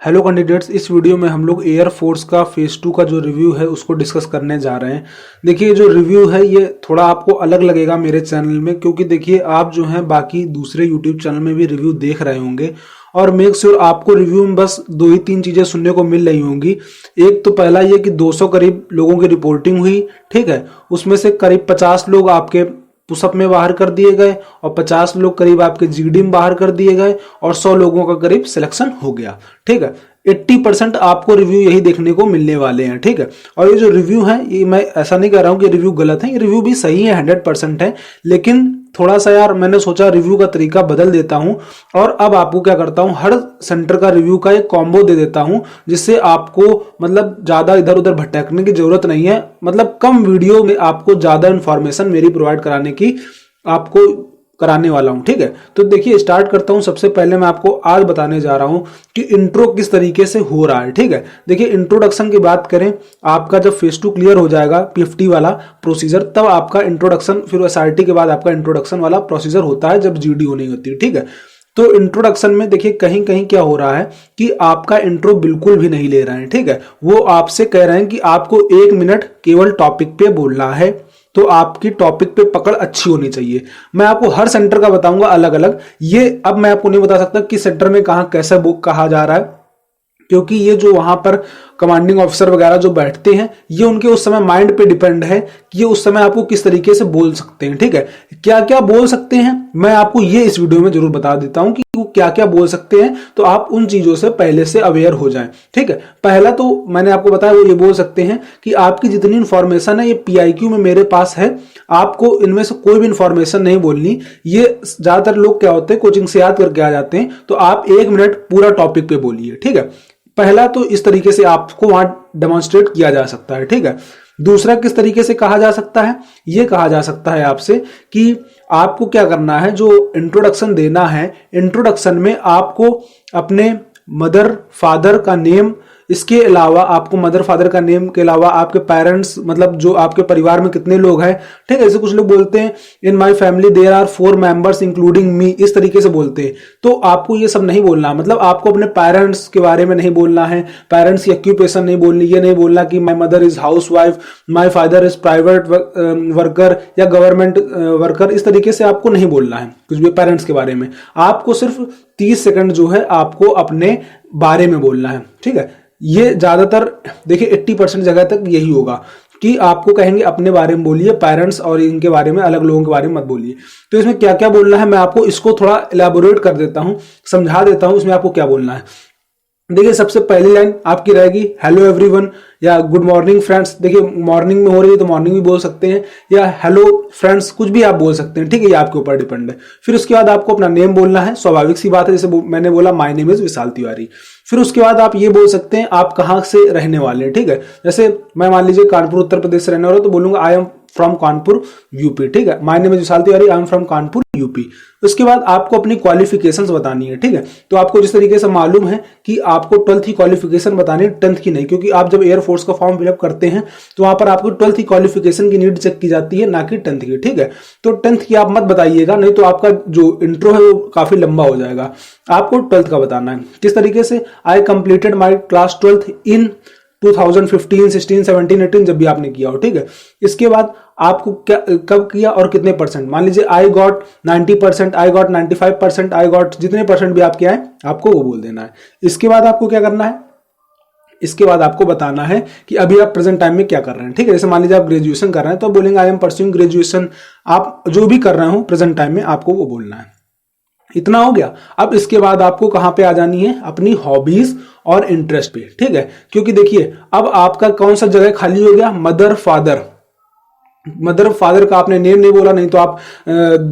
Hello candidates, इस video में हम लोग एयर फोर्स का फेज 2 का जो रिव्यू है उसको डिस्कस करने जा रहे हैं। देखिए, जो रिव्यू है ये थोड़ा आपको अलग लगेगा मेरे चैनल में, क्योंकि देखिए आप जो हैं बाकी दूसरे यूट्यूब चैनल में भी रिव्यू देख रहे होंगे और मेक श्योर आपको रिव्यू में बस 2 ही 3 चीजें सुनने को मिल रही होंगी। एक तो पहला ये कि 200 करीब लोगों की रिपोर्टिंग हुई, ठीक है। उसमें से करीब 50 लोग आपके पुशअप में बाहर कर दिए गए और 50 लोग करीब आपके जीडी में बाहर कर दिए गए और 100 लोगों का करीब सिलेक्शन हो गया, ठीक है। 80% आपको रिव्यू यही देखने को मिलने वाले हैं, ठीक है। और ये जो रिव्यू है, ये मैं ऐसा नहीं कह रहा हूं कि रिव्यू गलत है, ये रिव्यू भी सही है, 100% है, लेकिन थोड़ा सा यार मैंने सोचा रिव्यू का तरीका बदल देता हूं और अब आपको क्या करता हूं, हर सेंटर का रिव्यू का एक कॉम्बो दे देता हूं, जिससे आपको मतलब ज्यादा इधर उधर भटकने की जरूरत नहीं है। मतलब कम वीडियो में आपको ज्यादा इंफॉर्मेशन मेरी प्रोवाइड कराने की आपको कराने वाला हूं, ठीक है। तो देखिए स्टार्ट करता हूं। सबसे पहले मैं आपको आज बताने जा रहा हूं कि इंट्रो किस तरीके से हो रहा है, ठीक है। देखिए इंट्रोडक्शन की बात करें, आपका जब फेज 2 क्लियर हो जाएगा पीएफटी वाला प्रोसीजर, तब आपका इंट्रोडक्शन, फिर एसआरटी के बाद आपका इंट्रोडक्शन वाला प्रोसीजर होता है जब जीडी होनी होती है, ठीक है। तो इंट्रोडक्शन में देखिए कहीं कहीं क्या हो रहा है कि आपका इंट्रो बिल्कुल भी नहीं ले रहे हैं, ठीक है। वो आपसे कह रहे हैं कि आपको 1 मिनट केवल टॉपिक पे बोलना है, तो आपकी टॉपिक पे पकड़ अच्छी होनी चाहिए। मैं आपको हर सेंटर का बताऊंगा अलग अलग। ये अब मैं आपको नहीं बता सकता कि सेंटर में कहां कैसा बुक कहा जा रहा है, क्योंकि ये जो वहां पर कमांडिंग ऑफिसर वगैरह जो बैठते हैं, ये उनके उस समय माइंड पे डिपेंड है कि ये उस समय आपको किस तरीके से बोल सकते हैं, ठीक है। क्या क्या बोल सकते हैं मैं आपको ये इस वीडियो में जरूर बता देता हूं कि वो क्या क्या बोल सकते हैं, तो आप उन चीजों से पहले से अवेयर हो जाएं, ठीक है। पहला तो मैंने आपको बताया, वो ये बोल सकते हैं कि आपकी जितनी इंफॉर्मेशन है ये पीआईक्यू में मेरे पास है, आपको इनमें से कोई भी इंफॉर्मेशन नहीं बोलनी। ये ज्यादातर लोग क्या होते हैं, कोचिंग से याद करके आ जाते हैं, तो आप 1 मिनट पूरा टॉपिक पे बोलिए, ठीक है। पहला तो इस तरीके से आपको वहां डेमोन्स्ट्रेट किया जा सकता है, ठीक है। दूसरा किस तरीके से कहा जा सकता है, ये कहा जा सकता है आपसे कि आपको क्या करना है, जो इंट्रोडक्शन देना है, इंट्रोडक्शन में आपको अपने मदर फादर का नेम, इसके अलावा आपको मदर फादर का नेम के अलावा आपके पेरेंट्स, मतलब जो आपके परिवार में कितने लोग हैं, ठीक है। जैसे कुछ लोग बोलते हैं in my family there are 4 members including me, इस तरीके से बोलते हैं, तो आपको ये सब नहीं बोलना। मतलब आपको अपने पेरेंट्स के बारे में नहीं बोलना है, पेरेंट्स की ऑक्यूपेशन नहीं बोलनी, ये नहीं बोलना कि my mother is house wife, my father is private worker या गवर्नमेंट वर्कर, इस तरीके से आपको नहीं बोलना है कुछ भी पेरेंट्स के बारे में। आपको सिर्फ 30 सेकंड जो है आपको अपने बारे में बोलना है, ठीक है। ये ज्यादातर देखिए 80% जगह तक यही होगा कि आपको कहेंगे अपने बारे में बोलिए, पेरेंट्स और इनके बारे में, अलग लोगों के बारे में मत बोलिए। तो इसमें क्या क्या बोलना है मैं आपको इसको थोड़ा इलैबोरेट कर देता हूं, समझा देता हूं इसमें आपको क्या बोलना है। देखिए सबसे पहली लाइन आपकी रहेगी हेलो एवरीवन या गुड मॉर्निंग फ्रेंड्स। देखिए मॉर्निंग में हो रही है तो मॉर्निंग भी बोल सकते हैं, या हेलो फ्रेंड्स, कुछ भी आप बोल सकते हैं, ठीक है। ये आपके ऊपर डिपेंड है। फिर उसके बाद आपको अपना नेम बोलना है, स्वाभाविक सी बात है, जैसे मैंने बोला माय नेम इज विशाल तिवारी। फिर उसके बाद आप ये बोल सकते हैं आप कहां से रहने वाले हैं, ठीक है। जैसे मैं मान लीजिए कानपुर उत्तर प्रदेश से रहने वाला हूं, तो बोलूंगा I am from Kanpur UP, ठीक है। My name is Vishal Tiwari, I am from Kanpur UP. उसके बाद आपको अपनी क्वालिफिकेशंस बतानी है, ठीक है। तो आपको जिस तरीके से मालूम है कि आपको 12th की क्वालिफिकेशन बतानी है, 10th की नहीं, क्योंकि आप जब एयरफोर्स का फॉर्म फिलअप करते हैं तो वहां पर आपको 12th की क्वालिफिकेशन की नीड चेक की जाती है, ना कि 10th की, ठीक है। तो 10th की आप मत बताइएगा, नहीं तो आपका जो इंट्रो है वो काफी लंबा हो जाएगा। आपको 12th का बताना है। किस तरीके से, I completed my class 12th इन 2015, 16, 17, 18, जब भी आपने किया हो, ठीक है। इसके बाद आपको क्या कब किया और कितने परसेंट, मान लीजिए I got 90%, I got 95%, I got जितने परसेंट भी आपके आए आपको वो बोल देना है। इसके बाद आपको क्या करना है, इसके बाद आपको बताना है कि अभी आप प्रेजेंट टाइम में क्या कर रहे हैं, ठीक है। जैसे मान लीजिए आप ग्रेजुएशन कर रहे हैं तो बोलेंगे आई एम परस्यूइंग ग्रेजुएशन। आप जो भी कर रहे हो प्रेजेंट टाइम में आपको वो बोलना है। इतना हो गया। अब इसके बाद आपको कहां पे आ जानी है, अपनी हॉबीज और इंटरेस्ट पे, ठीक है। क्योंकि देखिए अब आपका कौन सा जगह खाली हो गया, मदर फादर। मदर फादर का आपने नेम नहीं बोला, नहीं तो आप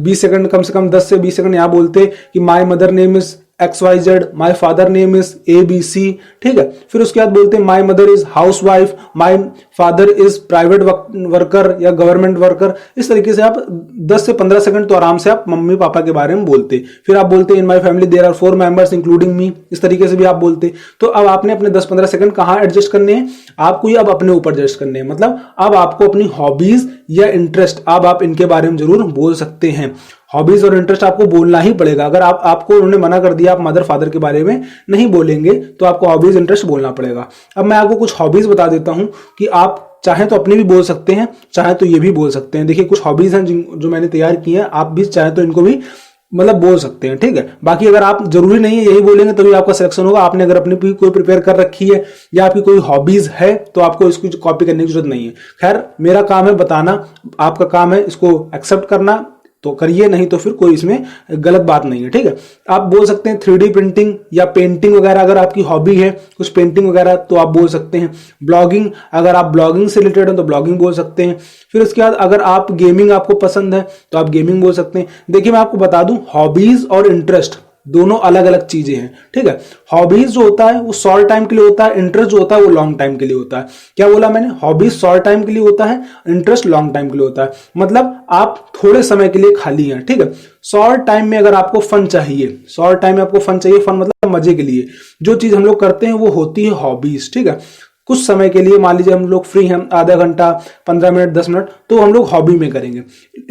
20 सेकंड, कम से कम 10 से 20 सेकंड यहां बोलते कि my mother name is XYZ, my father name is ABC, ठीक है। फिर उसके बाद बोलते हैं my mother is house wife, my father is private worker या गवर्नमेंट वर्कर। इस तरीके से आप 10 से 15 सेकंड तो आराम से आप मम्मी पापा के बारे में बोलते। फिर आप बोलते in my family there are 4 members including me, इस तरीके से भी आप बोलते। तो अब आपने अपने 10-15 सेकंड कहां एडजस्ट करने हैं, आपको ये अब अपने ऊपर एडजस्ट करने हैं। मतलब अब आपको अपनी हॉबीज या इंटरेस्ट अब आप इनके बारे में जरूर बोल सकते हैं। हॉबीज और इंटरेस्ट आपको बोलना ही पड़ेगा। अगर आपको उन्होंने मना कर दिया आप मदर फादर के बारे में नहीं बोलेंगे तो आपको हॉबीज इंटरेस्ट बोलना पड़ेगा। अब मैं आपको कुछ हॉबीज बता देता हूं कि आप चाहे तो अपनी भी बोल सकते हैं, चाहे तो ये भी बोल सकते हैं। देखिए कुछ हॉबीज हैं जो मैंने तैयार की हैं, आप भी चाहे तो इनको भी मतलब बोल सकते हैं, ठीक है। बाकी अगर आप जरूरी नहीं है यही बोलेंगे तभी आपका सिलेक्शन होगा। आपने अगर अपनी कोई प्रिपेयर कर रखी है या आपकी कोई हॉबीज है तो आपको इसको कॉपी करने की जरूरत नहीं है। खैर मेरा काम है बताना, आपका काम है इसको एक्सेप्ट करना, तो करिए, नहीं तो फिर कोई इसमें गलत बात नहीं है, ठीक है। आप बोल सकते हैं 3D प्रिंटिंग या पेंटिंग वगैरह, अगर आपकी हॉबी है कुछ पेंटिंग वगैरह तो आप बोल सकते हैं। ब्लॉगिंग, अगर आप ब्लॉगिंग से रिलेटेड हैं तो ब्लॉगिंग बोल सकते हैं। फिर उसके बाद अगर आप गेमिंग आपको पसंद है तो आप गेमिंग बोल सकते हैं। देखिए मैं आपको बता दूं, हॉबीज और इंटरेस्ट दोनों अलग अलग चीजें हैं, ठीक है। हॉबीज जो होता है वो शॉर्ट टाइम के लिए होता है, इंटरेस्ट जो होता है वो लॉन्ग टाइम के लिए होता है। क्या बोला मैंने? हॉबीज शॉर्ट टाइम के लिए होता है, इंटरेस्ट लॉन्ग टाइम के लिए होता है। मतलब आप थोड़े समय के लिए खाली हैं, ठीक है। शॉर्ट टाइम में अगर आपको फन चाहिए, शॉर्ट टाइम में आपको फन चाहिए, फन मतलब मजे के लिए जो चीज हम लोग करते हैं वो होती है हॉबीज, ठीक है। कुछ समय के लिए, मान लीजिए हम लोग फ्री हैं आधा घंटा 15 मिनट 10 मिनट, तो हम लोग हॉबी में करेंगे।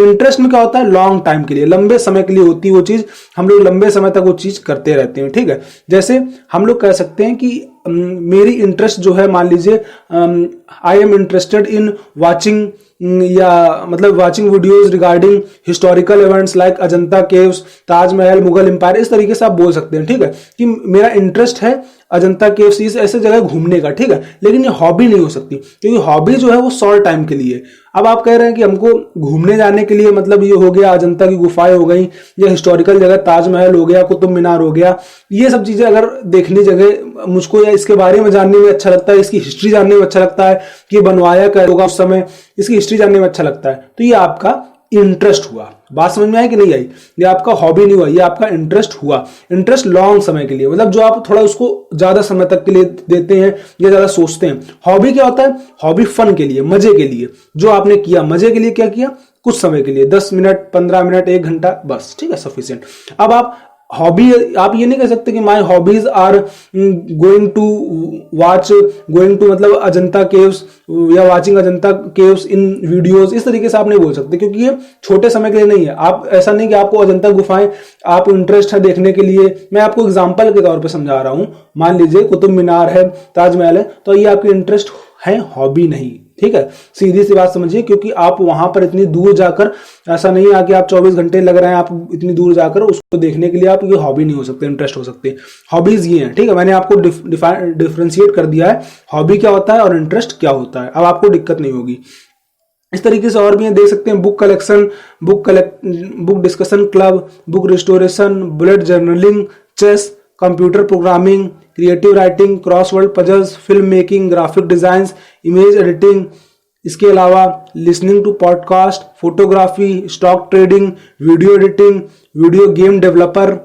इंटरेस्ट में क्या होता है? लॉन्ग टाइम के लिए, लंबे समय के लिए होती है वो चीज, हम लोग लंबे समय तक वो चीज करते रहते हैं, ठीक है। जैसे हम लोग कह सकते हैं कि मेरी इंटरेस्ट जो है, मान लीजिए I am interested in watching या मतलब watching videos regarding historical events like Ajanta caves, Taj Mahal, Mughal empire, इस तरीके से आप बोल सकते हैं, ठीक है, कि मेरा इंटरेस्ट है अजंता केव्स, इस ऐसे जगह घूमने का, ठीक है। लेकिन ये हॉबी नहीं हो सकती क्योंकि हॉबी जो है वो शॉर्ट टाइम के लिए। अब आप कह रहे हैं कि हमको घूमने जाने के लिए, मतलब ये हो गया अजंता की गुफाएं हो गई या हिस्टोरिकल जगह ताजमहल हो गया, कुतुब मीनार हो गया, ये सब चीजें अगर देखने जगह मुझको या इसके बारे में जानने में अच्छा लगता है, इसकी हिस्ट्री जानने में अच्छा लगता है कि बनवाया क्या होगा उस समय, इसकी हिस्ट्री जानने में अच्छा लगता है, तो ये आपका इंटरेस्ट हुआ। बात समझ में आई कि नहीं आई? ये आपका हॉबी नहीं हुआ, ये आपका इंटरेस्ट हुआ। इंटरेस्ट लॉन्ग समय के लिए, मतलब जो आप थोड़ा उसको ज्यादा समय तक के लिए देते हैं या ज्यादा सोचते हैं। हॉबी क्या होता है? हॉबी फन के लिए, मजे के लिए, जो आपने किया मजे के लिए, क्या किया कुछ समय के लिए, 10 मिनट 15 मिनट 1 घंटा, बस, ठीक है, सफिशिएंट। अब आप हॉबी, आप ये नहीं कह सकते कि my hobbies are going to watch, going to मतलब अजंता केव्स या watching Ajanta caves in videos, इस तरीके से आप नहीं बोल सकते क्योंकि ये छोटे समय के लिए नहीं है। आप ऐसा नहीं कि आपको अजंता गुफाएं आप इंटरेस्ट है देखने के लिए, मैं आपको एग्जांपल के तौर पे समझा रहा हूं। मान लीजिए कुतुब मीनार है, ताजमहल है, तो ये आपकी इंटरेस्ट है, हॉबी नहीं, ठीक है। सीधी सी बात समझिए, क्योंकि आप वहां पर इतनी दूर जाकर, ऐसा नहीं है कि आप 24 घंटे लग रहे हैं आप इतनी दूर जाकर उसको देखने के लिए, आप ये हॉबी नहीं हो सकते, इंटरेस्ट हो सकते। हॉबीज ये हैं, ठीक है। मैंने आपको डिफरेंशिएट कर दिया है हॉबी क्या होता है और इंटरेस्ट क्या होता है, अब आपको दिक्कत नहीं होगी। इस तरीके से और भी देख सकते हैं, book collection, book discussion club, book restoration, bullet journaling, chess, computer programming, creative writing, crossword puzzles, film making, graphic design, image editing, इसके अलावा listening to podcast, photography, stock trading, video editing, video game developer,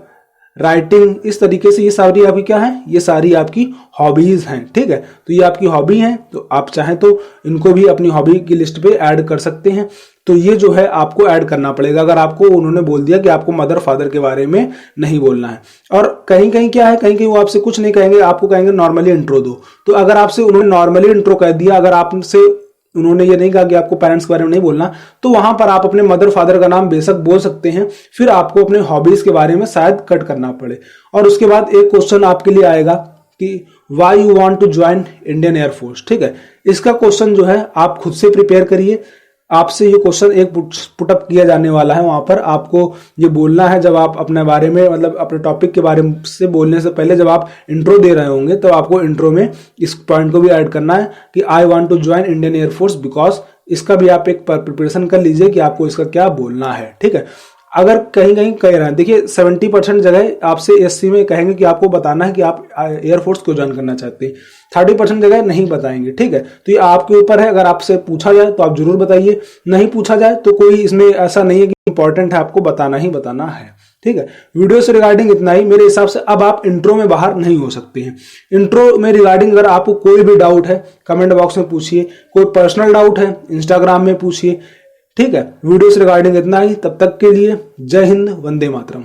writing, इस तरीके से ये सारी आपकी क्या है, ये सारी आपकी हॉबीज हैं, ठीक है। तो ये आपकी हॉबी हैं, तो आप चाहें तो इनको भी अपनी हॉबी की लिस्ट पे ऐड कर सकते हैं। तो ये जो है आपको ऐड करना पड़ेगा अगर आपको उन्होंने बोल दिया कि आपको मदर फादर के बारे में नहीं बोलना है। और कहीं कहीं क्या है, कहीं कहीं वो आपसे कुछ नहीं कहेंगे, आपको कहेंगे नॉर्मली इंट्रो दो। तो अगर आपसे उन्होंने नॉर्मली इंट्रो कह दिया, अगर आपसे उन्होंने ये नहीं कहा कि आपको पेरेंट्स के बारे में नहीं बोलना, तो वहां पर आप अपने मदर फादर का नाम बेशक बोल सकते हैं, फिर आपको अपने हॉबीज के बारे में शायद कट करना पड़े। और उसके बाद एक क्वेश्चन आपके लिए आएगा कि why you want to join Indian air force, ठीक है। इसका क्वेश्चन जो है आप खुद से प्रिपेयर करिए, आपसे ये क्वेश्चन एक पुटअप किया जाने वाला है, वहां पर आपको ये बोलना है जब आप अपने बारे में, मतलब अपने टॉपिक के बारे में से बोलने से पहले जब आप इंट्रो दे रहे होंगे तो आपको इंट्रो में इस पॉइंट को भी ऐड करना है कि I want to join Indian air force because, इसका भी आप एक प्रिपरेशन कर लीजिए कि आपको इसका क्या बोलना है, ठीक है। अगर कहीं कहीं कह रहे हैं, देखिए 70% जगह आपसे एससी में कहेंगे कि आपको बताना है कि आप एयरफोर्स क्यों ज्वाइन करना चाहते हैं, 30% जगह नहीं बताएंगे, ठीक है। तो ये आपके ऊपर है, अगर आपसे पूछा जाए तो आप जरूर बताइए, नहीं पूछा जाए तो कोई इसमें ऐसा नहीं है कि इंपॉर्टेंट है, आपको बताना ही बताना है, ठीक है। वीडियो से रिगार्डिंग इतना ही मेरे हिसाब से। अब आप इंट्रो में बाहर नहीं हो सकते हैं। इंट्रो में रिगार्डिंग अगर आपको कोई भी डाउट है कमेंट बॉक्स में पूछिए, कोई पर्सनल डाउट है इंस्टाग्राम में पूछिए, ठीक है। वीडियो से रिगार्डिंग इतना ही, तब तक के लिए जय हिंद, वंदे मातरम।